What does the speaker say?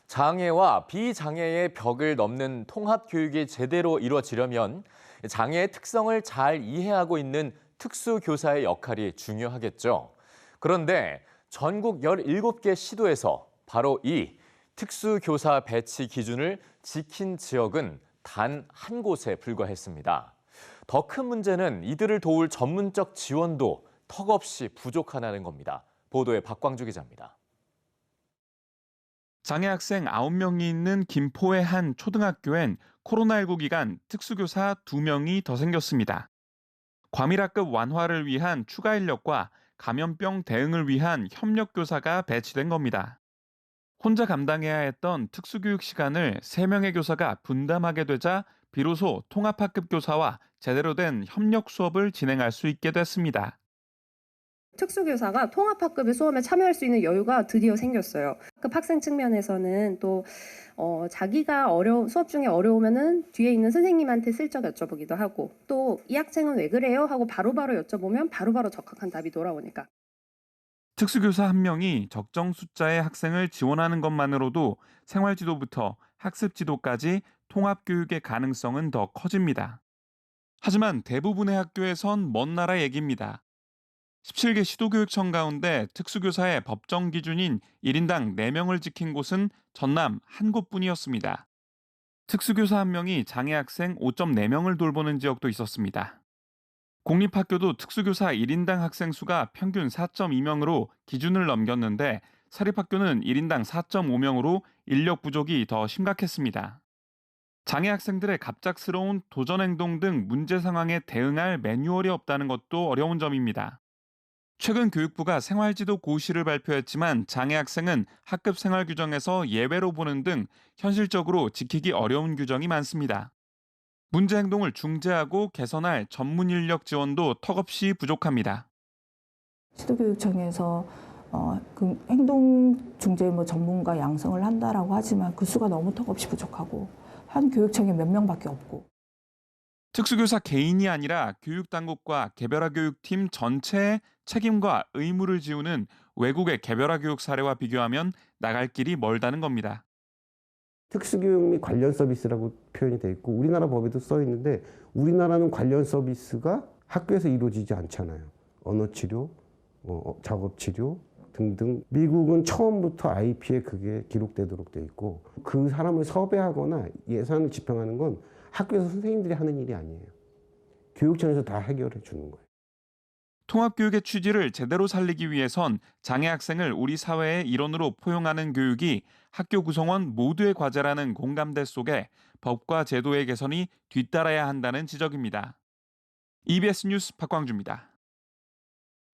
장애와 비장애의 벽을 넘는 통합 교육이 제대로 이루어지려면 장애의 특성을 잘 이해하고 있는 특수교사의 역할이 중요하겠죠. 그런데 전국 17개 시도에서 바로 이 특수교사 배치 기준을 지킨 지역은 단 한 곳에 불과했습니다. 더 큰 문제는 이들을 도울 전문적 지원도 턱없이 부족하다는 겁니다. 보도에 박광주 기자입니다. 장애 학생 9명이 있는 김포의 한 초등학교엔 코로나19 기간 특수교사 2명이 더 생겼습니다. 과밀학급 완화를 위한 추가 인력과 감염병 대응을 위한 협력교사가 배치된 겁니다. 혼자 감당해야 했던 특수교육 시간을 3명의 교사가 분담하게 되자 비로소 통합학급 교사와 제대로 된 협력 수업을 진행할 수 있게 됐습니다. 특수교사가 통합학급의 수업에 참여할 수 있는 여유가 드디어 생겼어요. 급 학생 측면에서는 또 자기가 수업 중에 어려우면은 뒤에 있는 선생님한테 슬쩍 여쭤보기도 하고 또 이 학생은 왜 그래요? 하고 바로바로 여쭤보면 바로바로 적합한 답이 돌아오니까. 특수교사 1명이 적정 숫자의 학생을 지원하는 것만으로도 생활지도부터 학습지도까지 통합교육의 가능성은 더 커집니다. 하지만 대부분의 학교에선 먼 나라 얘기입니다. 17개 시도교육청 가운데 특수교사의 법정 기준인 1인당 4명을 지킨 곳은 전남 한 곳뿐이었습니다. 특수교사 1명이 장애 학생 5.4명을 돌보는 지역도 있었습니다. 공립학교도 특수교사 1인당 학생 수가 평균 4.2명으로 기준을 넘겼는데 사립학교는 1인당 4.5명으로 인력 부족이 더 심각했습니다. 장애 학생들의 갑작스러운 도전 행동 등 문제 상황에 대응할 매뉴얼이 없다는 것도 어려운 점입니다. 최근 교육부가 생활지도 고시를 발표했지만 장애 학생은 학급 생활 규정에서 예외로 보는 등 현실적으로 지키기 어려운 규정이 많습니다. 문제 행동을 중재하고 개선할 전문 인력 지원도 턱없이 부족합니다. 시도교육청에서 그 행동 중재 전문가 양성을 한다라고 하지만 그 수가 너무 턱없이 부족하고 한 교육청에 몇 명밖에 없고. 특수교사 개인이 아니라 교육당국과 개별화 교육팀 전체의 책임과 의무를 지우는 외국의 개별화 교육 사례와 비교하면 나갈 길이 멀다는 겁니다. 특수교육 및 관련 서비스라고 표현이 돼 있고 우리나라 법에도 써 있는데 우리나라는 관련 서비스가 학교에서 이루어지지 않잖아요. 언어치료, 작업치료 등등. 미국은 처음부터 IP에 그게 기록되도록 돼 있고 그 사람을 섭외하거나 예산을 집행하는 건 학교에서 선생님들이 하는 일이 아니에요. 교육청에서 다 해결해 주는 거예요. 통합교육의 취지를 제대로 살리기 위해선 장애 학생을 우리 사회의 일원으로 포용하는 교육이 학교 구성원 모두의 과제라는 공감대 속에 법과 제도의 개선이 뒤따라야 한다는 지적입니다. EBS 뉴스 박광주입니다.